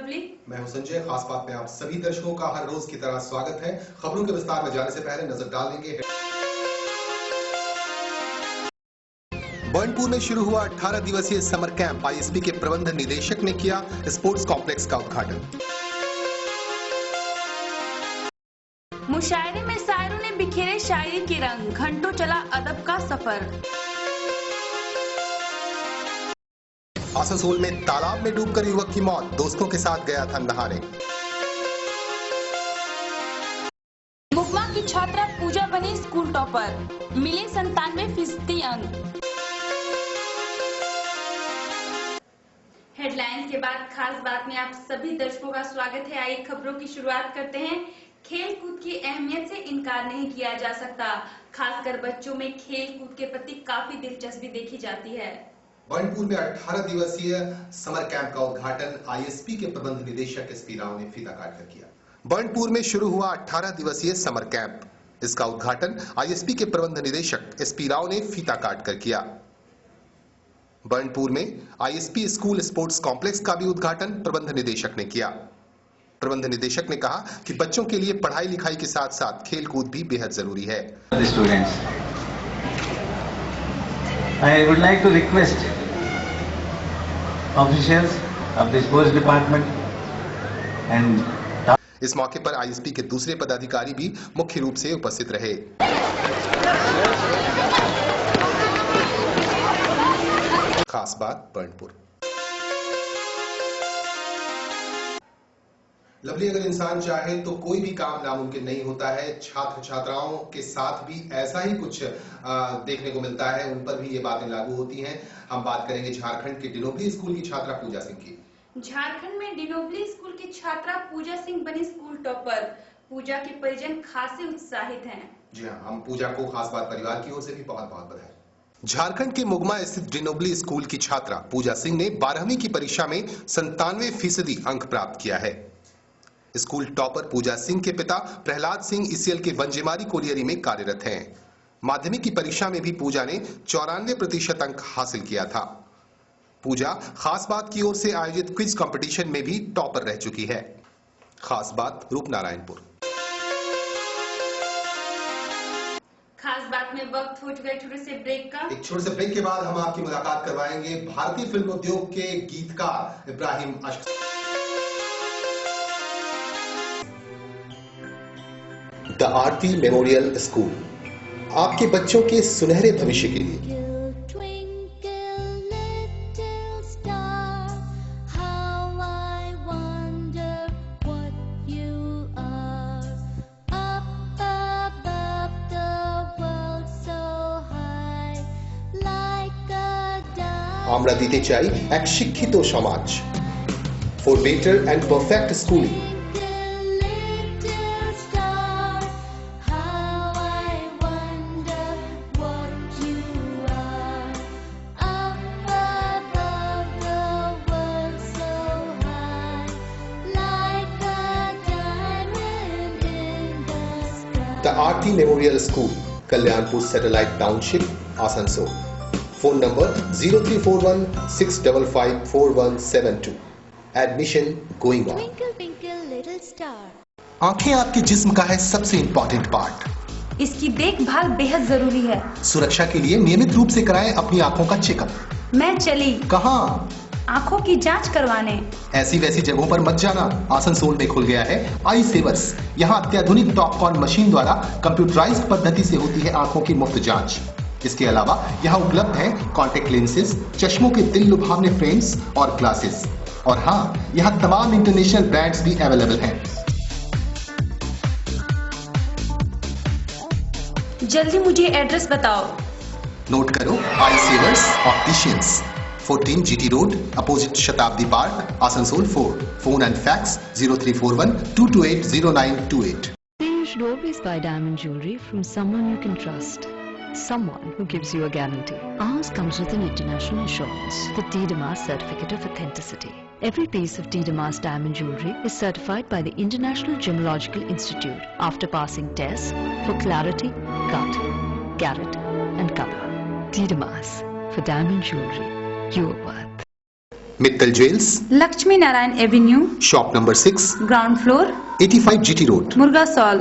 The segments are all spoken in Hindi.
लवली। मैं हूं संजय। खास बात में आप सभी दर्शकों का हर रोज की तरह स्वागत है। खबरों के विस्तार में जाने से पहले नजर डालेंगे। बर्नपुर में शुरू हुआ 18 दिवसीय समर कैंप। आईएसपी के प्रबंध निदेशक ने किया स्पोर्ट्स कॉम्प्लेक्स का उद्घाटन। मुशायरे में शायरों ने बिखेरे शायरी के रंग, घंटों चला अदब का सफर। आसनसोल में तालाब में डूबकर युवक की मौत, दोस्तों के साथ गया था नहाने। मुकमा की छात्रा पूजा बनी स्कूल टॉपर, मिले 97% अंक। हेडलाइंस के बाद खास बात में आप सभी दर्शकों का स्वागत है। आइए खबरों की शुरुआत करते हैं। खेल कूद की अहमियत से इनकार नहीं किया जा सकता। खासकर बच्चों में खेल कूद के प्रति काफी दिलचस्पी देखी जाती है। बर्नपुर में 18 दिवसीय समर कैंप का उद्घाटन आईएसपी के प्रबंध निदेशक एसपी राव ने फीता काटकर किया। बर्नपुर में शुरू हुआ 18 दिवसीय समर कैंप। इसका उद्घाटन आईएसपी के प्रबंध निदेशक एसपी राव ने फीता काटकर किया। बर्नपुर में आईएसपी स्कूल स्पोर्ट्स कॉम्प्लेक्स का भी उद्घाटन प्रबंध निदेशक ने किया। प्रबंध निदेशक ने कहा कि बच्चों के लिए पढ़ाई लिखाई के साथ साथ खेल कूद भी बेहद जरूरी है। I would like to request officials of the sports department and इस मौके पर आईएसपी के दूसरे पदाधिकारी भी मुख्य रूप से उपस्थित रहे। खास बात बर्नपुर। लवली, अगर इंसान चाहे तो कोई भी काम नामुमकिन नहीं होता है। छात्र छात्राओं के साथ भी ऐसा ही कुछ देखने को मिलता है। उन पर भी ये बातें लागू होती हैं। हम बात करेंगे झारखंड के डिनोबली स्कूल की छात्रा पूजा सिंह की। झारखंड में डिनोबली स्कूल की छात्रा पूजा सिंह बनी स्कूल टॉपर। पूजा के परिजन खासे उत्साहित हैं। जी हाँ, हम पूजा को खास बात परिवार की ओर से भी बहुत बहुत बधाई। झारखंड के मुगमा स्थित डिनोबली स्कूल की छात्रा पूजा सिंह ने 12वीं की परीक्षा में 97% अंक प्राप्त किया है। स्कूल टॉपर पूजा सिंह के पिता प्रहलाद सिंह ईसीएल के वंजेमारी कोलियरी में कार्यरत हैं। माध्यमिक की परीक्षा में भी पूजा ने 94% अंक हासिल किया था। पूजा खास बात की ओर से आयोजित क्विज कंपटीशन में भी टॉपर रह चुकी है। खास बात रूपनारायणपुर। खास बात में वक्त हो चुका है छोटे से ब्रेक का। एक छोटे से ब्रेक के बाद हम आपकी मुलाकात करवाएंगे भारतीय फिल्म उद्योग के गीतकार Ibrahim Ashk. The Aarti memorial school आपके बच्चों के सुनहरे भविष्य के लिए। আমরা দিতে চাই এক শিক্ষিত সমাজ for better and perfect schooling. The Aarti Memorial School, Kalyanpur Satellite Township, Asansol. Phone number 0341 655 4172. Admission going on. Twinkle twinkle little star. आंखें आपके जिस्म का है सबसे इंपॉर्टेंट पार्ट। इसकी देखभाल बेहद जरूरी है। सुरक्षा के लिए नियमित रूप से कराएं अपनी आंखों का चेकअप। मैं चली। कहाँ? आंखों की जांच करवाने। ऐसी वैसी जगहों पर मत जाना। आसनसोल में खुल गया है आई सेवर्स। यहाँ अत्याधुनिक टॉपकॉन मशीन द्वारा कंप्यूटराइज्ड पद्धति से होती है आंखों की मुफ्त जांच। इसके अलावा यहाँ उपलब्ध है कॉन्टेक्ट लेंसेज, चश्मों के दिल लुभावने फ्रेम्स और ग्लासेस। और हाँ, यहाँ तमाम इंटरनेशनल ब्रांड्स भी अवेलेबल हैं। जल्दी मुझे एड्रेस बताओ। नोट करो, आई सेवर्स opticians, 14 GT Road, opposite Shatabdi Park, Asansol 4. Phone and fax 0341 228 0928. You should always buy diamond jewelry from someone you can trust. Someone who gives you a guarantee. Ours comes with an international assurance, the D. Damas Certificate of Authenticity. Every piece of D. Damas diamond jewelry is certified by the International Gemological Institute after passing tests for clarity, cut, carat and color. D. Damas for diamond jewelry. Your worth. Mittal jewels, Lakshmi Narayan avenue, shop number 6, ground floor, 85 GT road, Murgasol,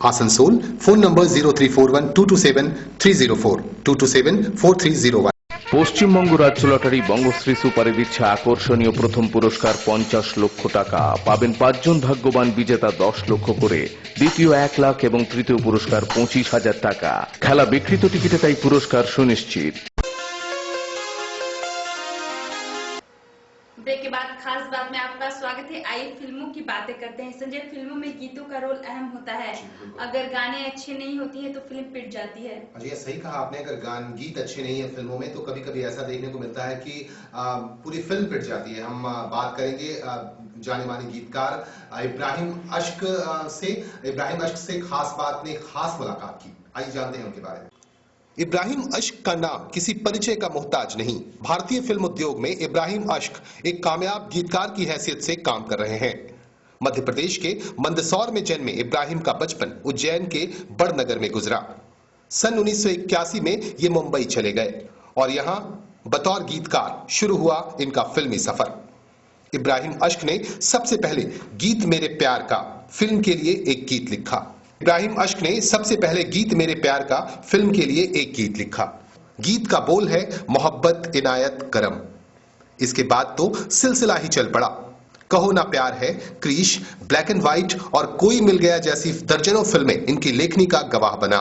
Asansol. Phone number 0341 227 304 227 4301। Paschimbanga রাজ্য লটারি বঙ্গশ্রী সুপারে দিচ্ছে আকর্ষণীয় প্রথম পুরস্কার 50 লক্ষ টাকা। পাবেন 5 জন ভাগ্যবান বিজেতা 10 লক্ষ করে, দ্বিতীয় 1 লাখ এবং তৃতীয় পুরস্কার 25,000 টাকা। খেলা বিক্রিত টিকিটে তাই পুরস্কার সুনিশ্চিত। ब्रेक के बाद खास बात में आपका स्वागत है। आइए फिल्मों की बातें करते हैं। संजय, फिल्मों में गीतों का रोल अहम होता है। अगर गाने अच्छे नहीं होती है तो फिल्म पिट जाती है। जी, सही कहा आपने। अगर गीत अच्छे नहीं है फिल्मों में तो कभी कभी ऐसा देखने को मिलता है कि पूरी फिल्म पिट जाती है। हम बात करेंगे जाने माने गीतकार इब्राहिम अश्क से। इब्राहिम अश्क से खास बात ने खास मुलाकात की। आइए जानते हैं उनके बारे में। इब्राहिम अश्क का नाम किसी परिचय का मोहताज नहीं। भारतीय फिल्म उद्योग में इब्राहिम अश्क एक कामयाब गीतकार की हैसियत से काम कर रहे हैं। मध्य प्रदेश के मंदसौर में जन्मे इब्राहिम का बचपन उज्जैन के बड़नगर में गुजरा। सन 1981 में ये मुंबई चले गए और यहां बतौर गीतकार शुरू हुआ इनका फिल्मी सफर। इब्राहिम अश्क ने सबसे पहले गीत मेरे प्यार का फिल्म के लिए एक गीत लिखा। इब्राहिम अश्क ने सबसे पहले गीत मेरे प्यार का फिल्म के लिए एक गीत लिखा। गीत का बोल है मोहब्बत इनायत करम। इसके बाद तो सिलसिला ही चल पड़ा। कहो ना प्यार है, क्रीश, ब्लैक एंड व्हाइट और कोई मिल गया जैसी दर्जनों फिल्में इनकी लेखनी का गवाह बना।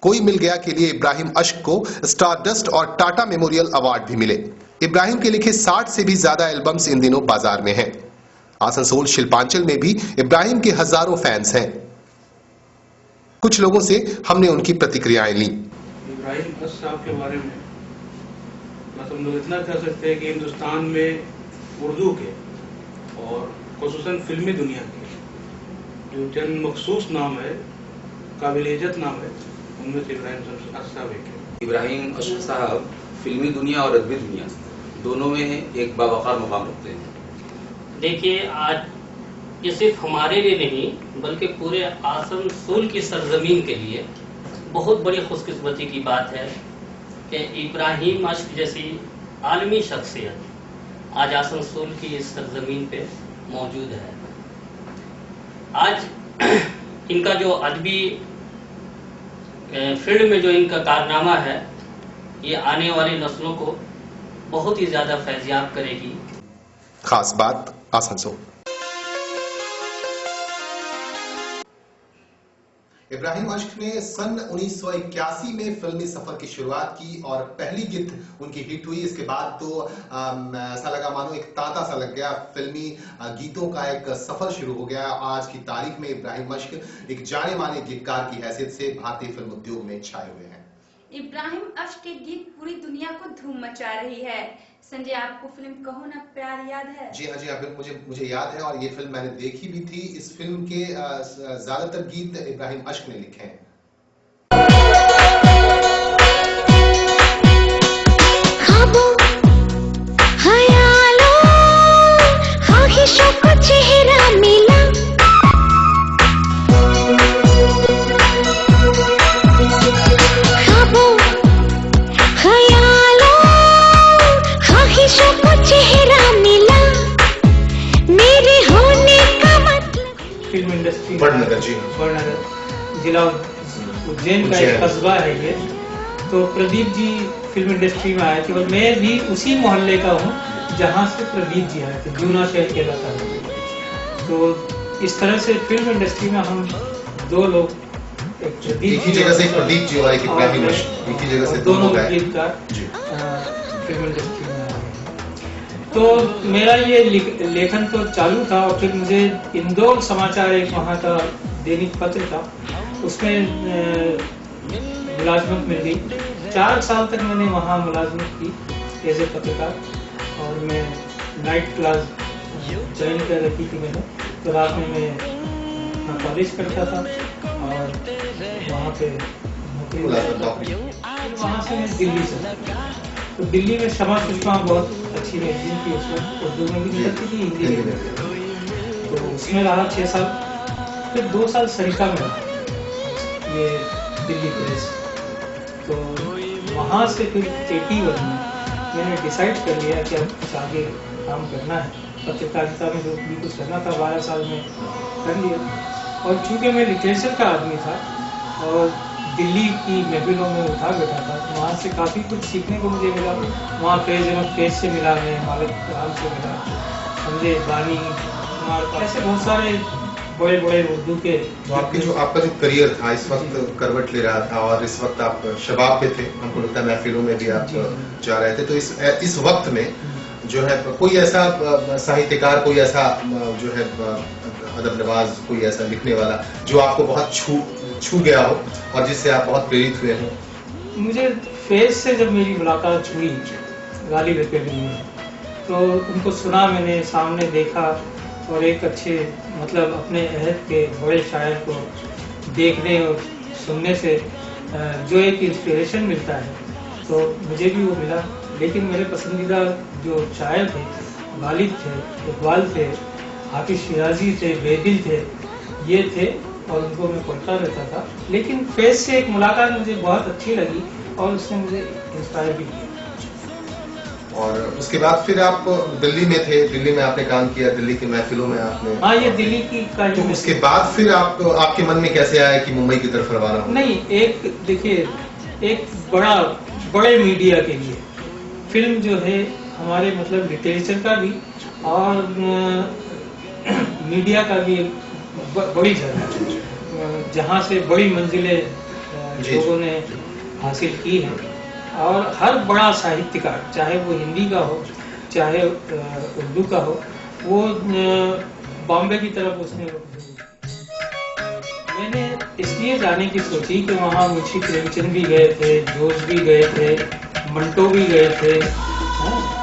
कोई मिल गया के लिए इब्राहिम अश्क को स्टारडस्ट और टाटा मेमोरियल अवार्ड भी मिले। इब्राहिम के लिखे 60 से भी ज्यादा एल्बम्स इन दिनों बाजार में हैं। आसनसोल शिल्पांचल में भी इब्राहिम के हजारों फैंस हैं। कुछ लोगों से हमने उनकी प्रतिक्रियाएं ली। इब्राहिम अश्क साहब के बारे में बस हम लोग इतना कह सकते हैं कि हिंदुस्तान में उर्दू के और खुसूसन फिल्मी दुनिया के जो चंद मखसूस नाम है, काबिल इज्जत नाम है, उनमें से इब्राहिम अश्क साहब एक है। इब्राहिम अश्क साहब फिल्मी दुनिया और अदबी दुनिया दोनों में एक बावकार मुकाम रखते हैं। देखिए, आज ये सिर्फ हमारे लिए नहीं बल्कि पूरे आसनसोल की सरजमीन के लिए बहुत बड़ी खुशकिस्मती की बात है कि इब्राहिम अश्क जैसी आलमी शख्सियत आज आसनसोल की इस सरजमीन पे मौजूद है। आज इनका जो अदबी फील्ड में जो इनका कारनामा है, ये आने वाली नस्लों को बहुत ही ज्यादा फैज़याब करेगी। खास बात आसनसोल। इब्राहिम अश्क ने सन 1981 में फिल्मी सफर की शुरुआत की और पहली गीत उनकी हिट हुई। इसके बाद तो ऐसा लगा मानो एक तांता सा लग गया। फिल्मी गीतों का एक सफर शुरू हो गया। आज की तारीख में इब्राहिम अश्क एक जाने माने गीतकार की हैसियत से भारतीय फिल्म उद्योग में छाए हुए हैं। इब्राहिम अश्क के गीत पूरी दुनिया को धूम मचा रही है। संजय, आपको फिल्म कहो ना प्यार याद है? जी हाँ, मुझे याद है और ये फिल्म मैंने देखी भी थी। इस फिल्म के ज्यादातर गीत इब्राहिम अश्क ने लिखे हैं। ख्वाबों, ख्यालों, ख्वाहिशों को चेहरा मिला, ख्वाबों, ख्यालों, ख्वाहिशों को चेहरा मिला, मेरे होने का मतलब। फिल्म इंडस्ट्री बड़नगर, जी बड़नगर जिला उज्जैन का एक कस्बा है ये। तो प्रदीप जी फिल्म इंडस्ट्री में आए थे और मैं भी उसी मोहल्ले का हूँ जहाँ से प्रदीप जी आए थे, जूना शहर के इलाका में। तो इस तरह से फिल्म इंडस्ट्री में हम दो लोग, एक प्रदीप जी जगह से प्रदीप जी और एक इब्राहिम अश्क, एक ही जगह से दोनों गीतकार फिल्म इंडस्ट्री में आए। तो मेरा ये लेखन तो चालू था और फिर मुझे इंदौर समाचार, एक वहाँ का दैनिक पत्र था, उसमें मुलाजमत मिल गई। 4 साल तक मैंने वहाँ मुलाजमत की एज ए पत्रकार और मैं नाइट क्लास ज्वाइन कर रखी थी मैंने। तो रात में मैं अपना कॉलेज करता था और वहाँ पे नौकरी। वहाँ से मैं दिल्ली से, तो दिल्ली में शमा सुषमा बहुत अच्छी मैगजीन थी, उसमें उर्दू में भी निकलती थी, हिंदी में भी। तो उसमें रहा 6 साल। फिर 2 साल सरिता में रहा, ये दिल्ली प्रेस। तो वहाँ से फिर 81 में मैंने डिसाइड कर लिया कि अब कुछ आगे काम करना है, पत्रकारिता में जो भी कुछ करना था 12 साल में कर लिया। और चूँकि मैं लिटरेचर का आदमी था और दिल्ली की महफिलों में उठा बैठा था, वहाँ से काफ़ी कुछ सीखने को मुझे मिला। वहाँ फेज से मिला, मैं मालिक राम से मिला, संजय बानी कुमार, ऐसे बहुत सारे बड़े बड़े उर्दू के। तो आपका जो करियर था इस वक्त करवट ले रहा था और इस वक्त आप शबाब पे थे, हमको लगता है महफिलों में भी आप जा रहे थे, तो इस वक्त में जो है कोई ऐसा साहित्यकार, कोई ऐसा जो है अदब नवाज, कोई ऐसा लिखने वाला जो आपको बहुत छू गया हो और जिससे आप बहुत प्रेरित हुए हो? मुझे फेज से जब मेरी मुलाकात हुई गालिब अकेडमी में, तो उनको सुना मैंने, सामने देखा और एक अच्छे मतलब अपने अहद के बड़े शायर को देखने और सुनने से जो एक इंस्पिरेशन मिलता है, तो मुझे भी वो मिला। लेकिन मेरे पसंदीदा जो शायर थे, गालिब थे, इकबाल थे, हाफिज शिराजी थे, बेदिल थे, ये थे और उनको मैं पढ़ता रहता था। लेकिन फेस से एक मुलाकात मुझे बहुत अच्छी लगी और उसने मुझे इंस्पायर भी किया। और उसके बाद फिर आप दिल्ली में थे, दिल्ली में आपने काम किया, दिल्ली की महफिलों में आपने। हाँ, ये दिल्ली की तो उसके बाद फिर आपके मन में कैसे आया कि मुंबई की तरफ रवाना हो? नहीं, एक देखिए, एक बड़े मीडिया के लिए फिल्म जो है हमारे मतलब लिटरेचर का भी और मीडिया का भी एक बड़ी जगह है, जहाँ से बड़ी मंजिलें लोगों ने हासिल की हैं। और हर बड़ा साहित्यकार, चाहे वो हिंदी का हो चाहे उर्दू का हो, वो बॉम्बे की तरफ उसने मैंने इसलिए जाने की सोची कि वहाँ मुंशी प्रेमचंद भी गए थे, जोश भी गए थे, मंटो भी गए थे,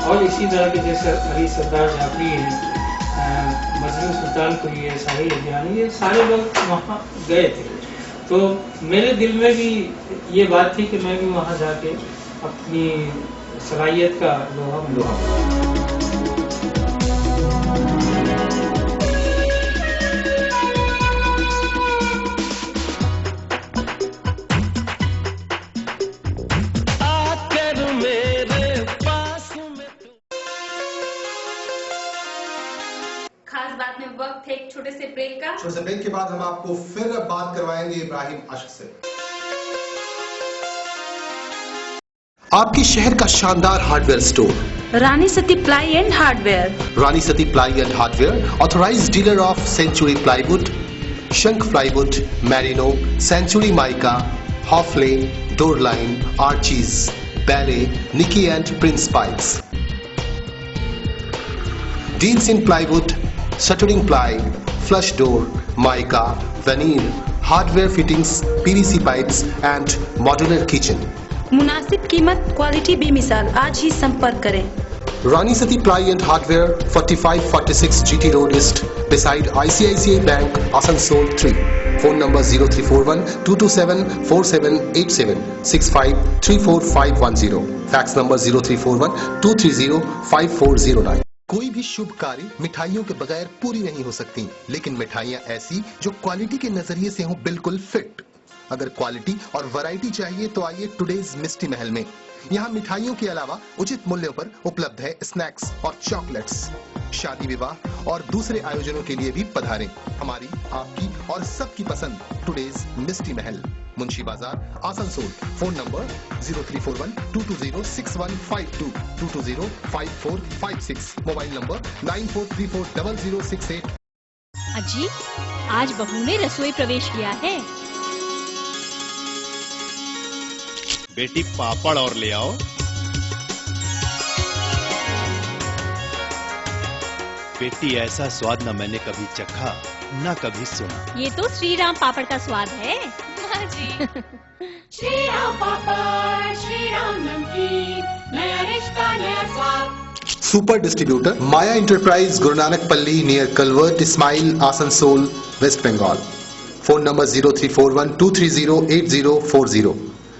और इसी तरह के जैसे अली सरदार जाफरी हैं, मजनू सुल्तानपुरी है, साहिल लुधियानी, ये सारे लोग वहाँ गए थे। तो मेरे दिल में भी ये बात थी कि मैं भी वहाँ जाके अपनी सलाहियत का लोहा खास बात में वक्त है एक छोटे से ब्रेक का। छोटे से ब्रेक के बाद हम आपको फिर बात करवाएंगे इब्राहिम अश्क से। आपके शहर का शानदार hardware store Rani Sati ply and hardware. Rani Sati ply and hardware authorised dealer of century plywood, Shankh plywood, Merino, century mica, Hafele, door line, Archies, Bale, Nicky and Prince pipes. Deals in plywood, shuttering ply, flush door, mica, veneer, hardware fittings, PVC pipes and modular kitchen. मुनासिब कीमत, क्वालिटी बेमिसाल। आज ही संपर्क करें। Rani Sati Ply and Hardware, 4546 GT Road East, beside ICICI Bank, Asansol 3. Phone number 0341 227 4787 6534 Fax number 0341 230 5409. कोई भी शुभ कार्य मिठाइयों के बगैर पूरी नहीं हो सकती, लेकिन मिठाइयाँ ऐसी जो क्वालिटी के नजरिए से हो बिल्कुल फिट। अगर क्वालिटी और वैरायटी चाहिए तो आइए टुडेज मिष्टी महल में। यहाँ मिठाइयों के अलावा उचित मूल्यों पर उपलब्ध है स्नैक्स और चॉकलेट्स। शादी विवाह और दूसरे आयोजनों के लिए भी पधारें। हमारी, आपकी और सबकी पसंद टुडेज मिष्टी महल, मुंशी बाजार, Asansol. Phone number 0341 220 6152 220 5456। Mobile number 9434 0068। अजी, आज बहू ने रसोई प्रवेश किया है। बेटी पापड़ और ले आओ। बेटी ऐसा स्वाद न मैंने कभी चखा न कभी सुना। ये तो श्री राम पापड़ का स्वाद है। हाँ जी। श्री राम पापड़, श्री राम नमकीन, नया रिश्ता नया स्वाद। सुपर डिस्ट्रीब्यूटर माया enterprise, Guru Nanak Palli, near culvert, Ismail, Asansol, West Bengal. Phone number 0341 230 8040।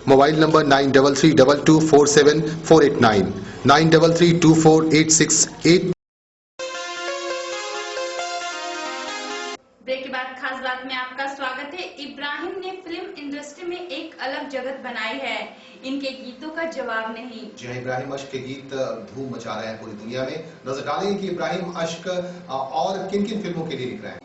Mobile number 9332247489 93324868। Break के बाद खास बात में आपका स्वागत है। इब्राहिम ने फिल्म इंडस्ट्री में एक अलग जगत बनाई है। इनके गीतों का जवाब नहीं। जी हाँ, इब्राहिम अश्क के गीत धूम मचा रहे हैं पूरी दुनिया में। नजर डालेंगे कि इब्राहिम अश्क और किन किन फिल्मों के लिए लिख रहे हैं।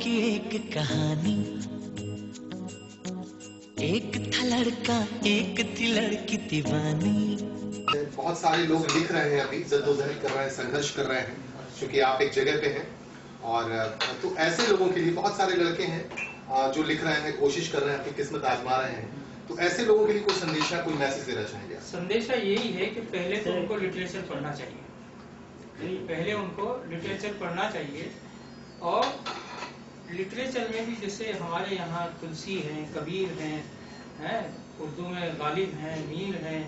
की एक कहानी, एक था लड़का एक थी लड़की दीवानी। बहुत सारे लोग लिख रहे हैं, अभी जद्दोजहद कर रहे हैं, संघर्ष कर रहे हैं, क्योंकि आप एक जगह पे हैं। और तो ऐसे लोगों के लिए बहुत सारे लड़के हैं जो लिख रहे हैं, कोशिश कर रहे हैं, अपनी किस्मत आजमा रहे हैं। तो ऐसे लोगों के लिए कोई संदेशा, कोई मैसेज देना चाहेंगे? संदेशा यही है कि पहले तो उनको लिटरेचर पढ़ना चाहिए, पहले उनको लिटरेचर पढ़ना चाहिए। और लिटरेचर में भी जैसे हमारे यहाँ तुलसी हैं, कबीर हैं, उर्दू में गालिब हैं, मीर हैं,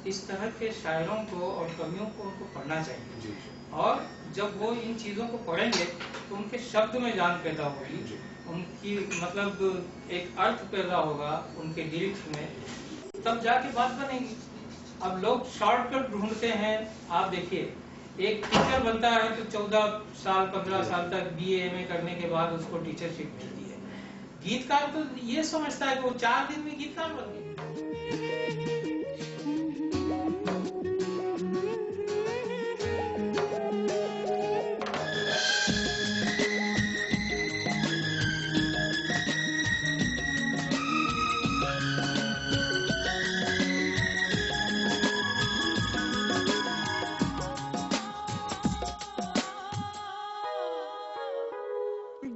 इस तरह के शायरों को और कवियों को उनको पढ़ना चाहिए। और जब वो इन चीज़ों को पढ़ेंगे तो उनके शब्द में जान पैदा होगी, उनकी मतलब एक अर्थ पैदा होगा उनके लिरिक्स में, तब जाके बात बनेगी। अब लोग शॉर्टकट ढूंढते हैं। आप देखिए, एक टीचर बनता है तो 14 साल 15 साल तक BA MA करने के बाद उसको टीचरशिप मिलती है। गीतकार तो ये समझता है कि वो 4 दिन में गीतकार बन गए।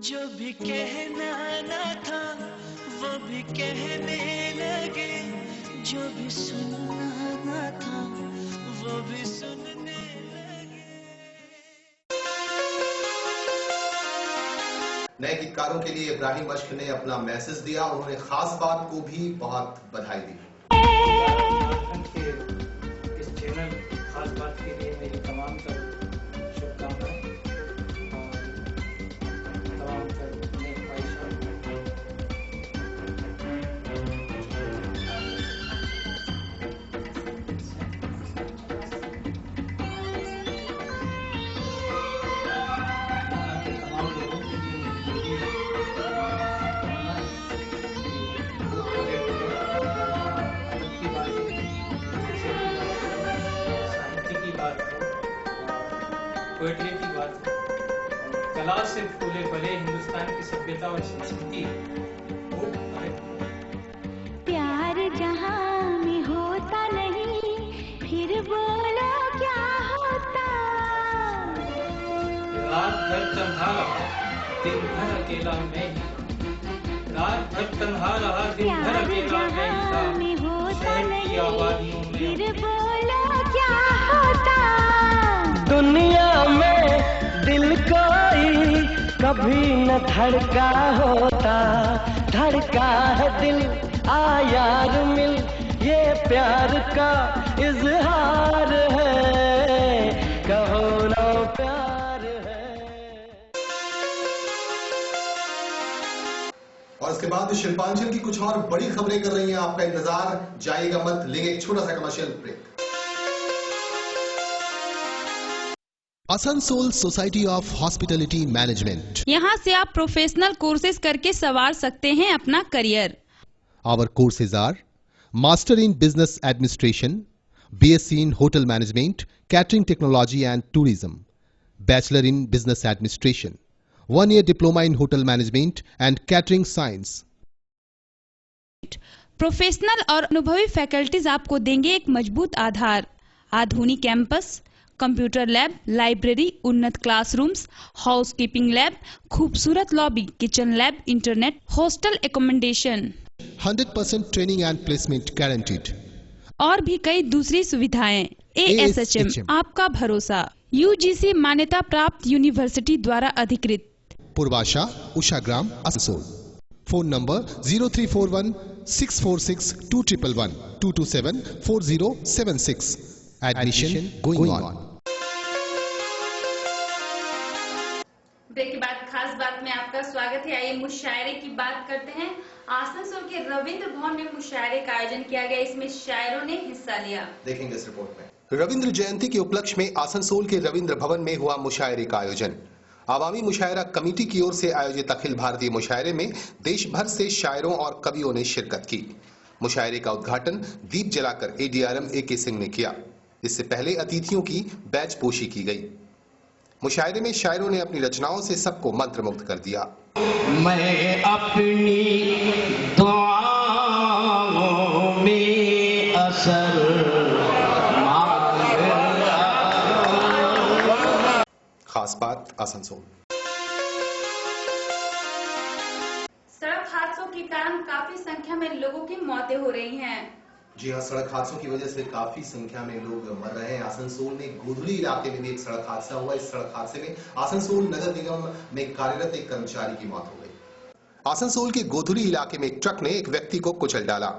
जो भी कहना ना था वो भी कहने लगे, जो भी सुनना ना था वो भी सुनने लगे। नए गीतकारों के लिए इब्राहिम अश्क ने अपना मैसेज दिया। उन्होंने खास बात को भी बहुत बधाई दी। इस चैनल खास बात के लिए मेरी तमाम शुभकामनाएं। पोएट्री की बात, कला से फूले फले हिंदुस्तान की सभ्यता और संस्कृति। प्यार जहां में होता नहीं, फिर बोलो क्या होता। रात भर तन्हा रहा, दिन भर अकेला मैं ही। रात भर तन्हा रहा, दिन भर अकेला मैं ही था। शहर की आबादियों में फिर बोलो क्या होता। दुनिया में दिल कोई कभी न धड़का होता, धड़का है दिल आ यार मिल, ये प्यार का इजहार है, कहो ना प्यार है। और इसके बाद शिल्पांचल की कुछ और बड़ी खबरें कर रही हैं आपका इंतजार, जाइएगा मत। लेंगे एक छोटा सा commercial break. Asansol society of hospitality management, यहाँ से आप प्रोफेशनल कोर्सेज करके संवार सकते हैं अपना career. Our courses are Master in Business Administration, BSc in Hotel Management, Catering Technology and Tourism, Bachelor in Business Administration, 1-year Diploma in Hotel Management and Catering Science. Professional और अनुभवी फैकल्टीज आपको देंगे एक मजबूत आधार। आधुनिक कैंपस, कंप्यूटर लैब, लाइब्रेरी, उन्नत क्लासरूम्स, हाउसकीपिंग लैब, खूबसूरत lobby, kitchen lab, internet, hostel accommodation. 100% training and placement guaranteed. और भी कई दूसरी सुविधाएं। ASHM आपका भरोसा, UGC मान्यता प्राप्त यूनिवर्सिटी द्वारा अधिकृत। Purbasha Ushagram Asansol. Phone number 0341 646 2111 227 4076। Admission going on. Break के बाद खास बात में आपका स्वागत है। आइए मुशायरे की बात करते हैं। आसनसोल के रविंद्र भवन में मुशायरे का आयोजन किया गया, इसमें शायरों ने हिस्सा लिया। देखेंगे इस रिपोर्ट में। रविंद्र जयंती के उपलक्ष्य में आसनसोल के रविंद्र भवन में हुआ मुशायरे का आयोजन। आवामी मुशायरा कमेटी की ओर से आयोजित अखिल भारतीय मुशायरे में देश भर से शायरों और कवियों ने शिरकत की। मुशायरे का उद्घाटन दीप जलाकर ADRM AK सिंह ने किया। इससे पहले अतिथियों की बैच पोशी की गई। मुशायरे में शायरों ने अपनी रचनाओं से सबको मंत्रमुग्ध कर दिया। मैं अपनी दुआओं में असर खास बात आसनसोल। सड़क हादसों के कारण काफी संख्या में लोगों की मौतें हो रही हैं। जी हाँ, सड़क हादसों की वजह से काफी संख्या में लोग मर रहे हैं। आसनसोल में गोधुली इलाके में भी एक सड़क हादसा हुआ। इस सड़क हादसे में आसनसोल नगर निगम में कार्यरत एक कर्मचारी की मौत हो गई। आसनसोल के गोधुली इलाके में एक ट्रक ने एक व्यक्ति को कुचल डाला।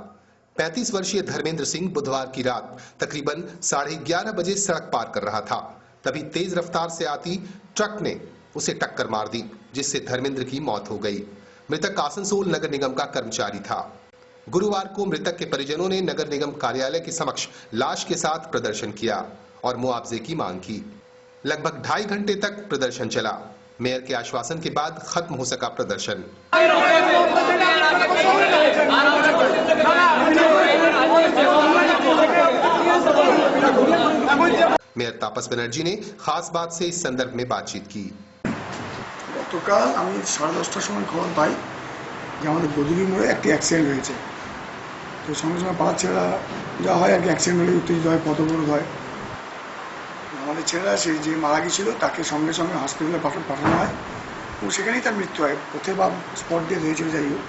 35 वर्षीय धर्मेंद्र सिंह बुधवार की रात तकरीबन 11:30 बजे सड़क पार कर रहा था। तभी तेज रफ्तार से आती ट्रक ने उसे टक्कर मार दी, जिससे धर्मेंद्र की मौत हो गई। मृतक आसनसोल नगर निगम का कर्मचारी था। गुरुवार को मृतक के परिजनों ने नगर निगम कार्यालय के समक्ष लाश के साथ प्रदर्शन किया और मुआवजे की मांग की। लगभग 2.5 घंटे तक प्रदर्शन चला। मेयर के आश्वासन के बाद खत्म हो सका प्रदर्शन। मेयर तापस बनर्जी ने खास बात से इस संदर्भ में बातचीत की। গতকাল আমি 10:30টার সময় খবর পাই যে আমাদের গোধুলি মোড়ে একটি অ্যাক্সিডেন্ট হয়েছে। তো সঙ্গে সঙ্গে পাড়ার ছেলেরা যা হয় আর কি, অ্যাক্সিডেন্ট হলে উত্তেজিত হয়, পথবরোধ হয়। আমাদের ছেলেরা সেই যে মারা গিয়েছিল তাকে সঙ্গে সঙ্গে হসপিটালে পাঠানো হয় এবং সেখানেই তার মৃত্যু হয়। পথে বা স্পট ডেথ হয়েছিল। যাই হোক,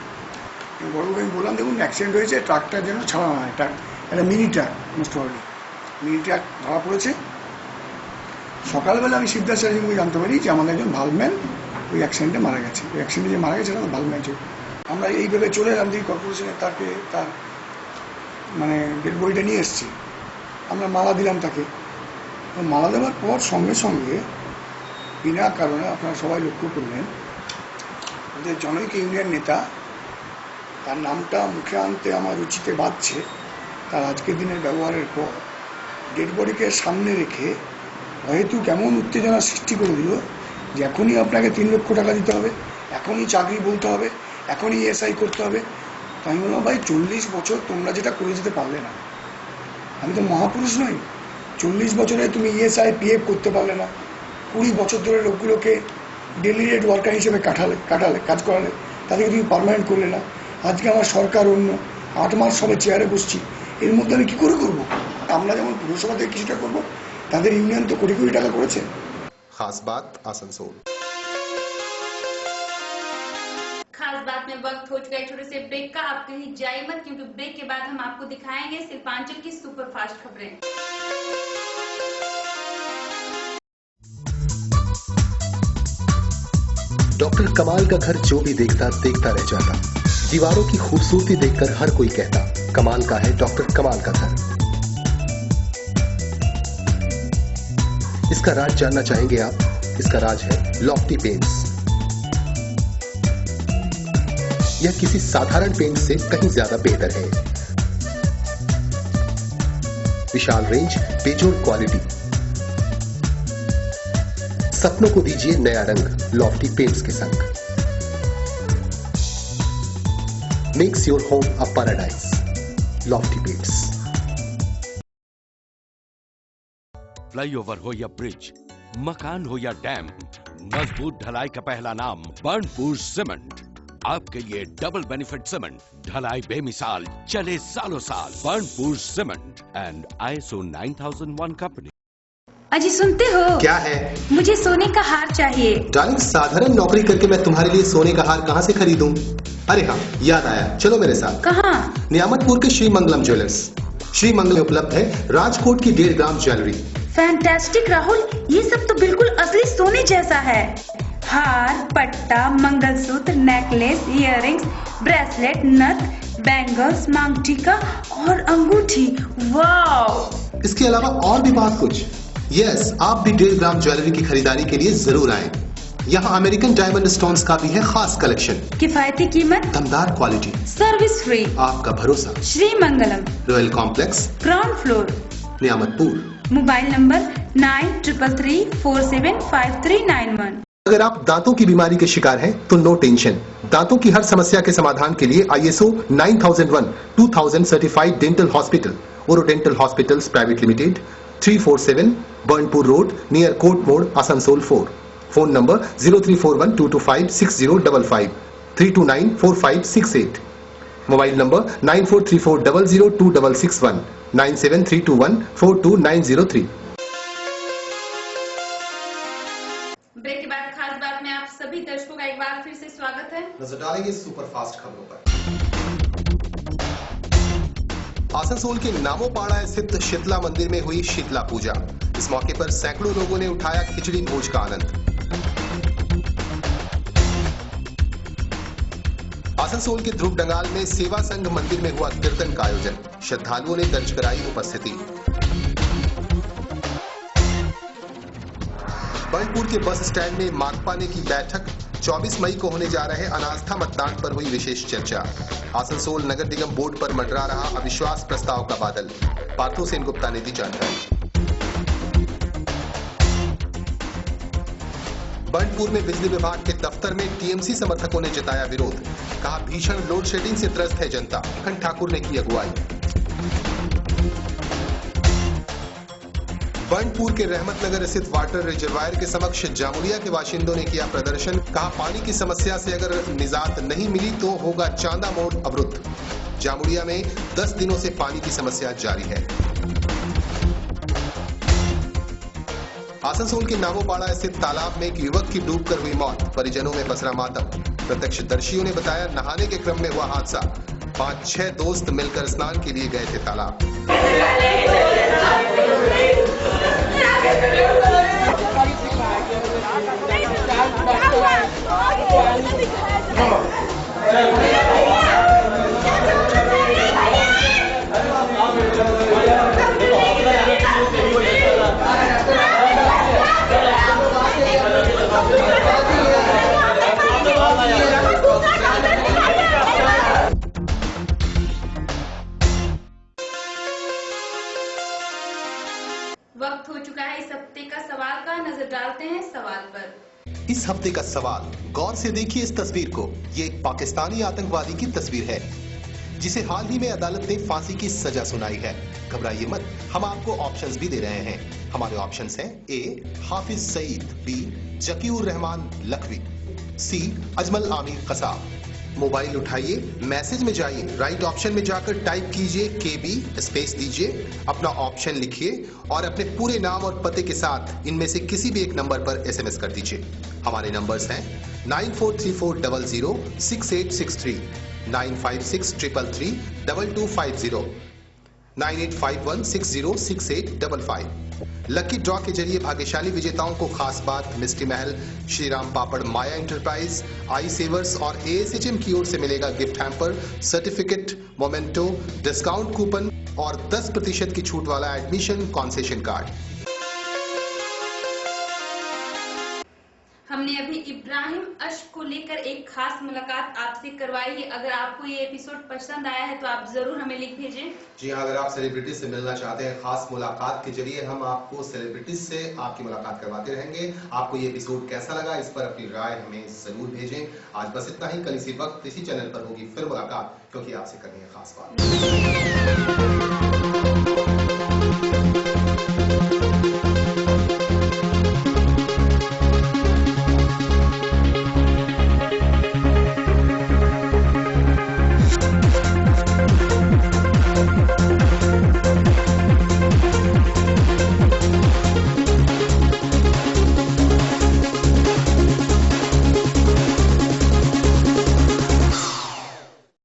বড়বাবুকে আমি বললাম দেখুন অ্যাক্সিডেন্ট হয়েছে, ট্রাকটার যেন ছাড়ানো হয়। ট্রাক একটা mini truck, most probably mini truck ধরা পড়েছে। সকালবেলা আমি সিদ্ধার্থ স্যারকে জানতে পারি যে আমাদের একজন ভালম্যান ওই অ্যাক্সিডেন্টে মারা গেছে। ওই অ্যাক্সিডেন্টে যে মারা গেছে সেটা ভালম্যান ছিল। আমরা এইভাবে চলে এলাম দিই কর্পোরেশনের, তার মানে ডেড বডিটা নিয়ে এসেছি। আমরা মালা দিলাম তাকে। মালা দেওয়ার পর সঙ্গে সঙ্গে বিনা কারণে আপনারা সবাই লক্ষ্য করলেন ওদের জনৈক ইউনিয়ন নেতা, তার নামটা মুখে আনতে আমার রুচিতে বাজছে, তার আজকের দিনের ব্যবহারের পর ডেড বডিকে সামনে রেখে হয়তো কেমন উত্তেজনা সৃষ্টি করে দিল যে এখনই আপনাকে 3 লক্ষ টাকা দিতে হবে, এখনই চাকরি বলতে হবে, এখনই ESI করতে হবে। তো আমি বললাম ভাই 40 বছর তোমরা যেটা করে যেতে পারলে না, আমি তো মহাপুরুষ নই। 40 বছরে তুমি ESI PF করতে পারলে না, 20 বছর ধরে লোকগুলোকে ডেলি রেট ওয়ার্কার হিসেবে কাজ করালে, তাদেরকে তুমি পার্মানেন্ট করলে না। আজকে আমার সরকার অন্য, 8 মাস সবে চেয়ারে বসছি, এর মধ্যে আমি কী করে করবো? আমরা যেমন পুরসভা থেকে কিছুটা করবো, তাদের ইউনিয়ন তো কোটি কোটি টাকা করেছে। खास बात आसनसोल। खास बात में वक्त हो चुका है छोटे से ब्रेक का। आप कहीं जाइए मत, क्योंकि ब्रेक के बाद हम आपको दिखाएंगे शिल्पांचल की सुपरफास्ट खबरें। डॉक्टर कमाल का घर जो भी देखता रह जाता। दीवारों की खूबसूरती देखकर हर कोई कहता कमाल का है डॉक्टर कमाल का घर। इसका राज जानना चाहेंगे आप? इसका राज है लॉफ्टी पेंट्स। यह किसी साधारण पेंट से कहीं ज्यादा बेहतर है। विशाल रेंज, बेजोड़ क्वालिटी। सपनों को दीजिए नया रंग लॉफ्टी पेंट्स के संग। Makes your home a paradise. Lofty paints. Flyover हो या ब्रिज, मकान हो या डैम, मजबूत ढलाई का पहला नाम बर्नपुर सीमेंट। आपके लिए डबल बेनिफिट सीमेंट, ढलाई बेमिसाल, चले सालों साल। Burnpur cement and ISO 9001 company. अजी सुनते हो? क्या है? मुझे सोने का हार चाहिए। डार्लिंग, साधारण नौकरी करके मैं तुम्हारे लिए सोने का हार कहाँ से खरीदूं? अरे हाँ, याद आया, चलो मेरे साथ। कहाँ? नियामतपुर के श्री मंगलम ज्वेलर्स। श्रीमंगल में उपलब्ध है राजकोट की 1.5 ग्राम ज्वेलरी। फैंटास्टिक राहुल, ये सब तो बिल्कुल असली सोने जैसा है। हार, पट्टा, मंगलसूत्र, नेकलेस, इयररिंग्स, ब्रेसलेट, नथ, बैंगल्स, मांग टीका और अंगूठी। वाव! इसके अलावा और भी बहुत कुछ। यस, आप भी 1.5 ग्राम ज्वेलरी की खरीदारी के लिए जरूर आएं। यहाँ अमेरिकन डायमंड स्टोन्स का भी है खास कलेक्शन। किफायती कीमत, दमदार क्वालिटी, सर्विस फ्री, आपका भरोसा। Shri Mangalam, royal complex, ground floor, Niyamatpur. Mobile number 9333475391। अगर आप दांतों की बीमारी के शिकार हैं तो नो टेंशन। दांतों की हर समस्या के समाधान के लिए ISO 9001-2000 certified dental hospital, Orodental hospitals private limited, 347 Burnpur road, near court मोड़, Asansol 4। Phone number 0341-225-6055, 329-4568। Mobile number 9434002661, 9732142903। Break के बाद खास बात में आप सभी दर्शकों का एक बार फिर से स्वागत है। नजर डालेंगे सुपरफास्ट खबरों पर। आसनसोल के नामोपाड़ा स्थित शीतला मंदिर में हुई शीतला पूजा। इस मौके पर सैकड़ों लोगों ने उठाया खिचड़ी भोज का आनंद। आसनसोल के ध्रुव डंगाल में सेवा संघ मंदिर में हुआ कीर्तन का आयोजन। श्रद्धालुओं ने दर्ज कराई उपस्थिति। बर्नपुर के बस स्टैंड में माकपा ने की बैठक। 24 मई को होने जा रहे अनास्था मतदान पर हुई विशेष चर्चा। आसनसोल नगर निगम बोर्ड पर मंडरा रहा अविश्वास प्रस्ताव का बादल। पार्थो सेन गुप्ता ने दी जानकारी। बर्नपुर में बिजली विभाग के दफ्तर में टीएमसी समर्थकों ने जताया विरोध। कहा भीषण लोड शेडिंग से त्रस्त है जनता। खंड ठाकुर ने की अगुवाई। बर्नपुर के रहमतनगर स्थित वाटर रिजर्वायर के समक्ष जामुलिया के बाशिंदों ने किया प्रदर्शन। कहा पानी की समस्या से अगर निजात नहीं मिली तो होगा चांदा मोड़ अवरुद्ध। जामुलिया में 10 दिनों से पानी की समस्या जारी है। आसनसोल के नामोपाड़ा स्थित तालाब में एक युवक की डूबकर हुई मौत। परिजनों में पसरा मातम। प्रत्यक्षदर्शियों ने बताया नहाने के क्रम में हुआ हादसा। 5-6 दोस्त मिलकर स्नान के लिए गए थे तालाब। वक्त हो चुका है इस हफ्ते का सवाल का। नजर डालते हैं सवाल पर। इस हफ्ते का सवाल, गौर से देखिए इस तस्वीर को। ये एक पाकिस्तानी आतंकवादी की तस्वीर है जिसे हाल ही में अदालत ने फांसी की सजा सुनाई है। घबराइए मत, हम आपको ऑप्शंस भी दे रहे हैं। हमारे ऑप्शंस हैं A Hafiz Saeed, B Zakiur Rehman Lakhvi, C Ajmal Amir Kasab. Mobile उठाइए, मैसेज में जाइए, राइट ऑप्शन में जाकर टाइप कीजिए KB, स्पेस दीजिए, अपना ऑप्शन लिखिए और अपने पूरे नाम और पते के साथ इनमें से किसी भी एक नंबर पर SMS कर दीजिए। हमारे नंबर्स हैं 9434006863, 9563332250, 9851606855। लकी ड्रॉ के जरिए भाग्यशाली विजेताओं को खास बात, मिस्ट्री महल, श्रीराम पापड़, माया इंटरप्राइज, आई सेवर्स और ASHM की ओर से मिलेगा gift hamper, certificate, memento, discount coupon और 10% की छूट वाला एडमिशन कॉन्सेशन कार्ड। हमने अभी इब्राहिम अश्क को लेकर एक खास मुलाकात आपसे करवाई है। अगर आपको ये एपिसोड पसंद आया है तो आप जरूर हमें लिख भेजें। जी हाँ, अगर आप सेलिब्रिटी से मिलना चाहते हैं, खास मुलाकात के जरिए हम आपको सेलिब्रिटी से आपकी मुलाकात करवाते रहेंगे। आपको ये एपिसोड कैसा लगा, इस पर अपनी राय हमें जरूर भेजें। आज बस इतना ही। कल इसी वक्त इसी चैनल पर होगी फिर मुलाकात, क्योंकि आपसे करनी है खास बात।